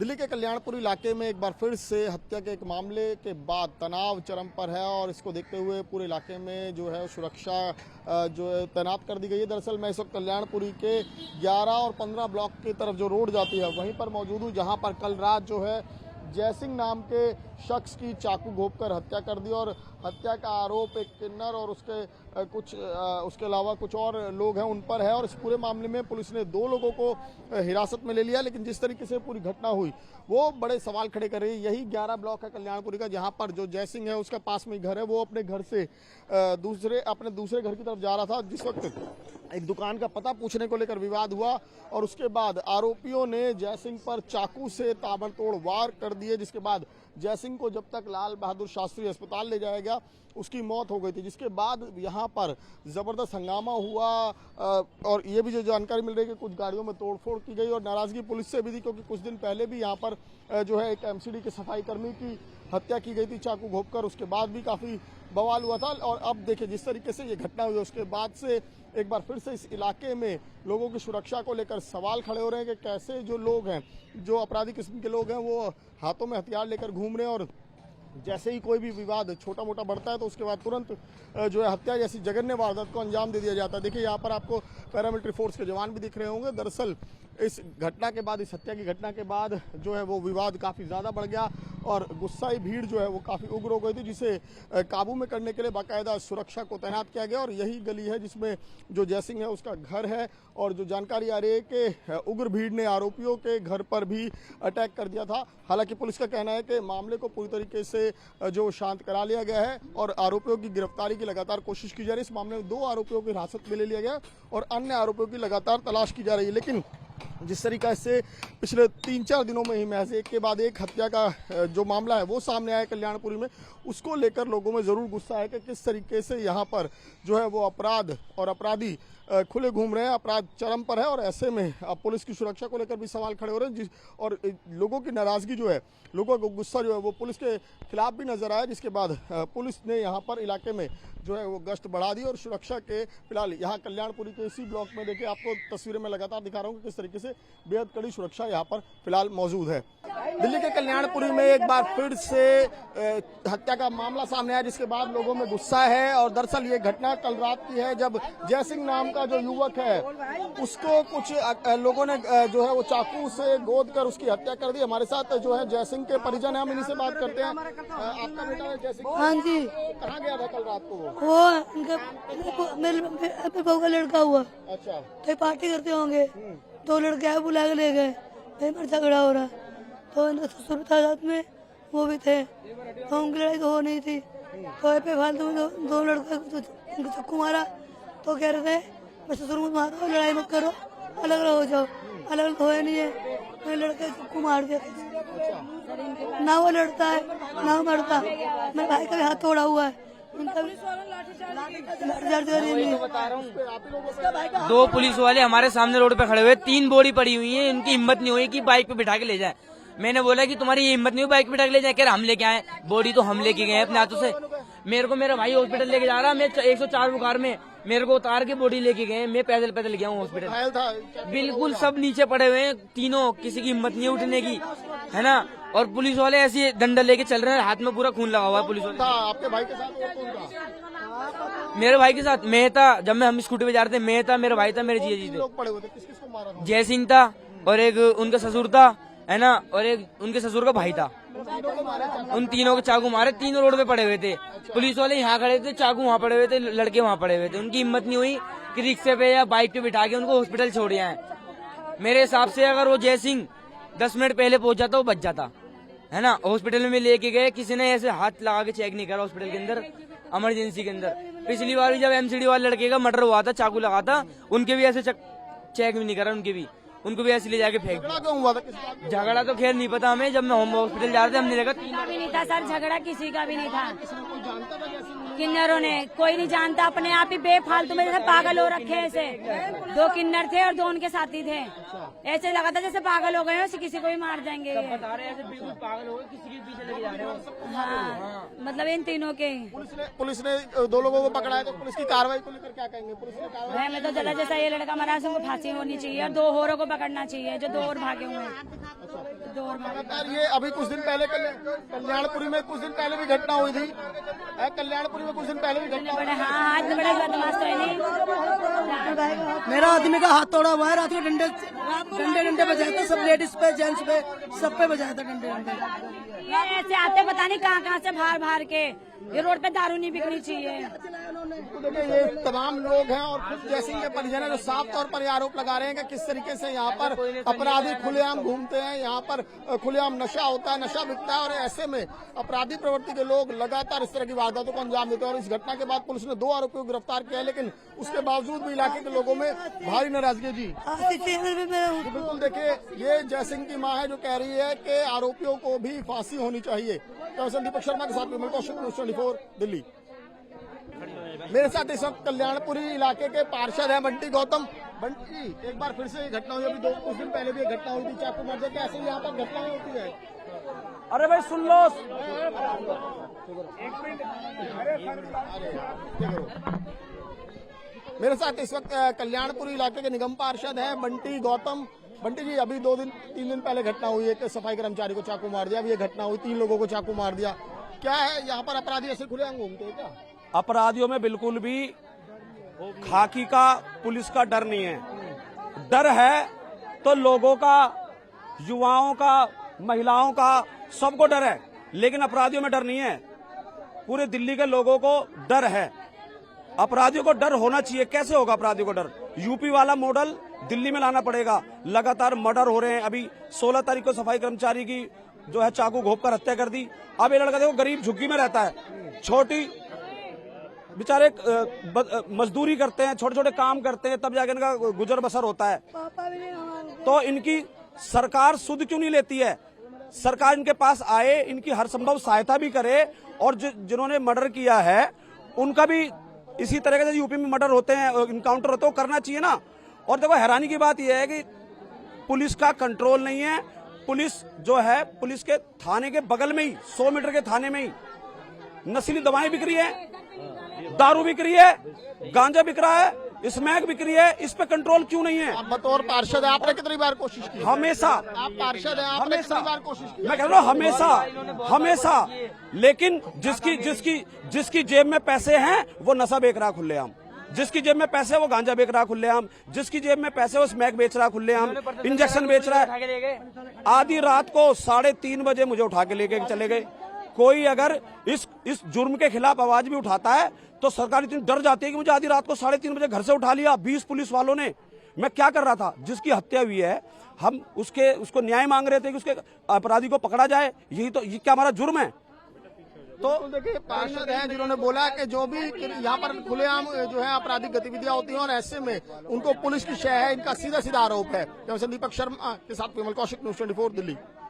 दिल्ली के कल्याणपुर इलाके में एक बार फिर से हत्या के एक मामले के बाद तनाव चरम पर है और इसको देखते हुए पूरे इलाके में जो है सुरक्षा जो है तैनात कर दी गई है। दरअसल मैं इस वक्त कल्याणपुरी के 11 और 15 ब्लॉक की तरफ जो रोड जाती है वहीं पर मौजूद हूँ, जहाँ पर कल रात जो है जय सिंह नाम के शख्स की चाकू घोंपकर हत्या कर दी और हत्या का आरोप एक किन्नर और उसके अलावा कुछ और लोग हैं उन पर है। और इस पूरे मामले में पुलिस ने 2 लोगों को हिरासत में ले लिया, लेकिन जिस तरीके से पूरी घटना हुई वो बड़े सवाल खड़े कर रही है। यही 11 ब्लॉक है कल्याणपुरी का, जहां पर जो जय सिंह है उसका पास में ही घर है। वो अपने घर से अपने दूसरे घर की तरफ जा रहा था, जिस वक्त एक दुकान का पता पूछने को लेकर विवाद हुआ और उसके बाद आरोपियों ने जय सिंह पर चाकू से ताबड़तोड़ वार कर दिए, जिसके बाद जय सिंह को जब तक लाल बहादुर शास्त्री अस्पताल ले जाया गया उसकी मौत हो गई थी। जिसके बाद यहाँ पर ज़बरदस्त हंगामा हुआ और ये भी जो जानकारी मिल रही है कि कुछ गाड़ियों में तोड़फोड़ की गई और नाराज़गी पुलिस से भी थी, क्योंकि कुछ दिन पहले भी यहाँ पर जो है एक एमसीडी के सफाई कर्मी की हत्या की गई थी चाकू घोंपकर। उसके बाद भी काफ़ी बवाल हुआ था और अब देखिए जिस तरीके से ये घटना हुई उसके बाद से एक बार फिर से इस इलाके में लोगों की सुरक्षा को लेकर सवाल खड़े हो रहे हैं कि कैसे जो लोग हैं, जो अपराधी किस्म के लोग हैं, वो हाथों में हथियार लेकर घूम रहे हैं और जैसे ही कोई भी विवाद छोटा मोटा बढ़ता है तो उसके बाद तुरंत जो है हत्या जैसी जघन्य वारदात को अंजाम दे दिया जाता है। देखिए यहाँ पर आपको पैरामिलिट्री फोर्स के जवान भी दिख रहे होंगे। दरअसल इस घटना के बाद, इस हत्या की घटना के बाद जो है वो विवाद काफ़ी ज़्यादा बढ़ गया और गुस्साई भीड़ जो है वो काफ़ी उग्र हो गई थी, जिसे काबू में करने के लिए बाकायदा सुरक्षा को तैनात किया गया। और यही गली है जिसमें जो जय सिंह है उसका घर है और जो जानकारी आ रही है कि उग्र भीड़ ने आरोपियों के घर पर भी अटैक कर दिया था। हालांकि पुलिस का कहना है कि मामले को पूरी तरीके से जो शांत करा लिया गया है और आरोपियों की गिरफ्तारी की लगातार कोशिश की जा रही है। इस मामले में 2 आरोपियों की हिरासत में ले लिया गया और अन्य आरोपियों की लगातार तलाश की जा रही है। लेकिन जिस तरीके से पिछले 3-4 दिनों में ही महज एक के बाद एक हत्या का जो मामला है वो सामने आया कल्याणपुरी में, उसको लेकर लोगों में ज़रूर गुस्सा है कि किस तरीके से यहाँ पर जो है वो अपराध और अपराधी खुले घूम रहे हैं। अपराध चरम पर है और ऐसे में अब पुलिस की सुरक्षा को लेकर भी सवाल खड़े हो रहे हैं और लोगों की नाराज़गी जो है, लोगों का गुस्सा जो है वो पुलिस के खिलाफ भी नजर आया। जिसके बाद पुलिस ने यहाँ पर इलाके में जो है वो गश्त बढ़ा दी और सुरक्षा के फिलहाल यहाँ कल्याणपुरी के इसी ब्लॉक में देखिए आपको तस्वीरें मैं लगातार दिखा रहा हूँ कि किस तरीके से बेहद कड़ी सुरक्षा यहाँ पर फिलहाल मौजूद है। दिल्ली के कल्याणपुरी में एक बार फिर से हत्या का मामला सामने आया, जिसके बाद लोगों में गुस्सा है। और दरअसल ये घटना कल रात की है, जब जय सिंह नाम का जो युवक है उसको कुछ लोगों ने जो है वो चाकू से गोद कर उसकी हत्या कर दी। हमारे साथ जो है जय सिंह के परिजन है, हम इन्हीं से बात करते हैं। आपका बेटा है जय सिंह? हाँ जी। कहाँ गया था कल रात को? वो मेरे बहू का लड़का हुआ। अच्छा। तो पार्टी करते होंगे, 2 लड़के आए बुला के ले गए, कहीं पर झगड़ा हो रहा तो इनका ससुर था साथ में, वो भी थे, तो उनकी लड़ाई तो हो नहीं थी। तो पे फालतू में 2 लड़के इनको चक्कू मारा तो कह रहे थे मैं ससुर को मारो, लड़ाई मत करो, अलग अलग हो जाओ। अलग तो है नहीं है, मैं लड़के चक्कू मार दिया। ना वो लड़ता है ना वो मरता। मेरे भाई का भी हाथ तोड़ा हुआ है। दो पुलिस वाले हमारे सामने रोड पे खड़े हुए, 3 बोरी पड़ी हुई है, इनकी हिम्मत नहीं हुई कि बाइक पे बिठा के ले जाए। मैंने बोला कि तुम्हारी ये हिम्मत नहीं हुई बाइक पे बिठा के ले जाए, कह रहे हम लेके आए, बोरी तो हम लेके गए अपने हाथों से। मेरे को मेरा भाई हॉस्पिटल लेके जा रहा, मैं 104 बुखार में, मेरे को उतार के बॉडी लेके गए, मैं पैदल गया हूँ हॉस्पिटल। बिल्कुल सब नीचे पड़े हुए हैं तीनों, किसी की हिम्मत नहीं उठने की, है ना। और पुलिस वाले ऐसे डंडा लेके चल रहे हैं, हाथ में पूरा खून लगा हुआ है पुलिस वाले। आपके भाई के साथ और कौन था? मेरे भाई के साथ मैं था, जब मैं हम स्कूटी पे जा रहे थे, मैं था, मेरा भाई था, मेरे जीजा जी थे। लोग पड़े हुए थे, किस-किस को मारा था? जय सिंह था और एक उनका ससुर था, है ना, और एक उनके ससुर का भाई था। उन तीनों को चाकू मारे, 3 रोड पे पड़े हुए थे। पुलिस वाले यहाँ खड़े थे, चाकू वहाँ पड़े हुए थे, लड़के वहाँ पड़े हुए थे। उनकी हिम्मत नहीं हुई कि रिक्शे पे या बाइक पे बिठा के उनको हॉस्पिटल छोड़ आए। मेरे हिसाब से अगर वो जय सिंह 10 मिनट पहले पहुंच जाता वो बच जाता, है ना। हॉस्पिटल में लेके गए, किसी ने ऐसे हाथ लगा के चेक नहीं करा हॉस्पिटल के अंदर, इमरजेंसी के अंदर। पिछली बार भी जब एमसीडी वाले लड़के का मर्डर हुआ था, चाकू लगा था, उनके भी ऐसे चेक भी नहीं करा, उनको भी ऐसे ले जाके फेंक। झगड़ा तो खैर नहीं पता हमें, जब मैं होम हॉस्पिटल जा रहे थे हमने लगा भी नहीं था सर, झगड़ा किसी का भी नहीं था, किन्नरों ने, कोई नहीं जानता, अपने आप ही बेफालतू में जैसे पागल हो रखे हैं ऐसे। 2 किन्नर थे और 2 उनके साथी थे, ऐसे लगा था जैसे पागल हो गए हैं, किसी को भी मार जाएंगे ये। बता रहे हैं ऐसे बिल्कुल पागल हो गए, किसी के पीछे लेके जा रहे हो। हाँ, मतलब इन तीनों के। पुलिस ने 2 लोगों को पकड़ा है, तो पुलिस की कार्रवाई को लेकर क्या कहेंगे? पुलिस ने कार्रवाई हमें तो चला जैसा ये लड़का मरा है उनको फांसी होनी चाहिए और 2 औरों को पकड़ना चाहिए जो 2 और भागे हुए हैं। 2 और भागे। लगातार ये अभी कुछ दिन पहले कल्याणपुरी में कुछ दिन पहले भी घटना हुई थी, कल्याणपुरी में कुछ दिन पहले भी घटना हुई बड़े हाँ, आज बड़े बदमाश तो है नहीं। मेरा आदमी का हाथ तोड़ा हुआ है, रात को डंडे बजाए थे, सब लेडीज पे जेंट्स पे सब पे बजाया था डंडे। ये ऐसे आते पता नहीं कहाँ से बाहर के, ये रोड पे दारू नहीं बिकनी चाहिए। तो देखिए ये तमाम लोग हैं और खुद जैसे के परिजन है जो साफ तौर पर ये आरोप लगा रहे हैं कि किस तरीके से यहाँ पर अपराधी खुलेआम घूमते हैं, यहाँ पर खुलेआम नशा होता है, नशा बिकता है और ऐसे में अपराधी प्रवृत्ति के लोग लगातार इस तरह की वारदातों को अंजाम देते हैं। और इस घटना के बाद पुलिस ने 2 आरोपियों को गिरफ्तार किया है, लेकिन उसके बावजूद भी इलाके के लोगों में भारी नाराजगी। जी बिल्कुल, देखिए ये जयसिंह की मां है जो कह रही है कि आरोपियों को भी फांसी होनी चाहिए। दीपक शर्मा के साथ विमल कौशिक, न्यूज़ 24 दिल्ली। मेरे साथ इस वक्त कल्याणपुरी इलाके के पार्षद हैं बंटी गौतम। बंटी जी, एक बार फिर से घटना हुई, अभी कुछ दिन पहले भी घटना हुई थी चाकू मारने की, ऐसे यहाँ पर घटनाएं होती है? अरे भाई सुन लो, मेरे साथ इस वक्त कल्याणपुरी इलाके के निगम पार्षद हैं बंटी गौतम। बंटी जी, अभी 3 दिन पहले घटना हुई है कि सफाई कर्मचारी को चाकू मार दिया, अभी ये घटना हुई 3 लोगों को चाकू मार दिया। क्या है यहाँ पर अपराधी ऐसे खुलेआम घूमते हैं क्या? अपराधियों में बिल्कुल भी खाकी का पुलिस का डर नहीं है। डर है तो लोगों का, युवाओं का, महिलाओं का, सबको डर है, लेकिन अपराधियों में डर नहीं है। पूरे दिल्ली के लोगों को डर है। अपराधियों को डर होना चाहिए। कैसे होगा अपराधियों को डर? यूपी वाला मॉडल दिल्ली में लाना पड़ेगा। लगातार मर्डर हो रहे हैं। अभी 16 तारीख को सफाई कर्मचारी की जो है चाकू घोंप कर हत्या कर दी। अब ये लड़का देखो गरीब झुग्गी में रहता है, छोटी बेचारे मजदूरी करते हैं, छोटे छोटे काम करते हैं, तब जाके इनका गुजर बसर होता है। तो इनकी सरकार सुध क्यों नहीं लेती है? सरकार इनके पास आए, इनकी हर संभव सहायता भी करे और जिन्होंने मर्डर किया है उनका भी इसी तरह से यूपी में मर्डर होते हैं, इनकाउंटर होते हैं, करना चाहिए ना। और देखो हैरानी की बात यह है कि पुलिस का कंट्रोल नहीं है। पुलिस जो है, पुलिस के थाने के बगल में ही 100 मीटर के थाने में ही नशीली दवाएं बिक रही है, दारू बिक रही है, गांजा बिक रहा है, स्मैक बिक रही है। इस पे कंट्रोल क्यों नहीं है? आप बतौर पार्षद है, आपने कितनी बार कोशिश की? हमेशा। आप पार्षद हैं, आपने कितनी बार कोशिश की? मैं कह रहा हूँ हमेशा। लेकिन जिसकी जेब में पैसे हैं वो नशा बेच रहा खुलेआम, जिसकी जेब में पैसे वो गांजा बेच रहा खुलेआम, जिसकी जेब में पैसे वो स्मैक बेच रहा खुलेआम, इंजेक्शन बेच रहा है। आधी रात को 3:30 बजे मुझे उठा के लेके चले गए। कोई अगर इस जुर्म के खिलाफ आवाज भी उठाता है तो सरकार इतनी डर जाती है कि मुझे आधी रात को 3:30 बजे घर से उठा लिया 20 पुलिस वालों ने। मैं क्या कर रहा था? जिसकी हत्या हुई है हम उसको न्याय मांग रहे थे कि उसके अपराधी को पकड़ा जाए। ये क्या हमारा जुर्म है? तो देखिए पार्षद हैं जिन्होंने बोला कि जो भी यहाँ पर खुलेआम जो है आपराधिक गतिविधियां होती हैं और ऐसे में उनको पुलिस की शय है, इनका सीधा आरोप है। दीपक शर्मा के साथ विमल कौशिक, न्यूज़ 24 दिल्ली।